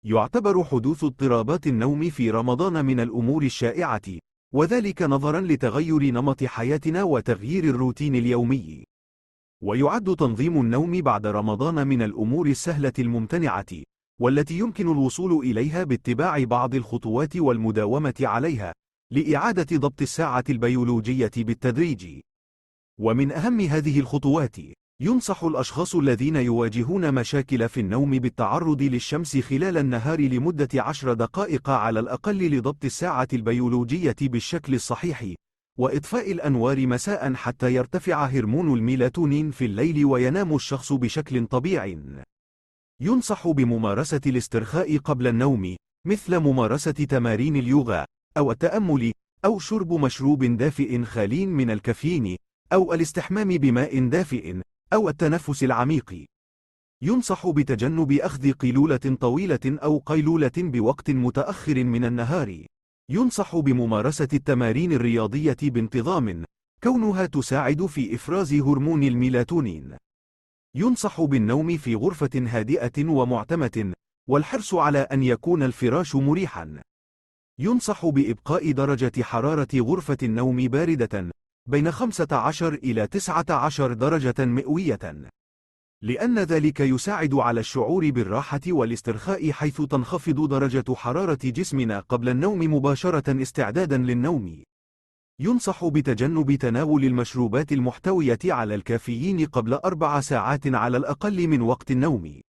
يعتبر حدوث اضطرابات النوم في رمضان من الأمور الشائعة، وذلك نظرا لتغير نمط حياتنا وتغيير الروتين اليومي. ويعد تنظيم النوم بعد رمضان من الأمور السهلة الممتنعة، والتي يمكن الوصول إليها باتباع بعض الخطوات والمداومة عليها، لإعادة ضبط الساعة البيولوجية بالتدريج. ومن أهم هذه الخطوات، ينصح الأشخاص الذين يواجهون مشاكل في النوم بالتعرض للشمس خلال النهار لمدة 10 دقائق على الأقل لضبط الساعة البيولوجية بالشكل الصحيح، وإطفاء الأنوار مساء حتى يرتفع هرمون الميلاتونين في الليل وينام الشخص بشكل طبيعي. ينصح بممارسة الاسترخاء قبل النوم، مثل ممارسة تمارين اليوغا، أو التأمل، أو شرب مشروب دافئ خالٍ من الكافيين، أو الاستحمام بماء دافئ، أو التنفس العميق. ينصح بتجنب أخذ قيلولة طويلة أو قيلولة بوقت متأخر من النهار. ينصح بممارسة التمارين الرياضية بانتظام، كونها تساعد في إفراز هرمون الميلاتونين. ينصح بالنوم في غرفة هادئة ومعتمة، والحرص على أن يكون الفراش مريحا. ينصح بإبقاء درجة حرارة غرفة النوم باردة، بين 15 إلى 19 درجة مئوية، لأن ذلك يساعد على الشعور بالراحة والاسترخاء، حيث تنخفض درجة حرارة جسمنا قبل النوم مباشرة استعدادا للنوم. ينصح بتجنب تناول المشروبات المحتوية على الكافيين قبل 4 ساعات على الأقل من وقت النوم.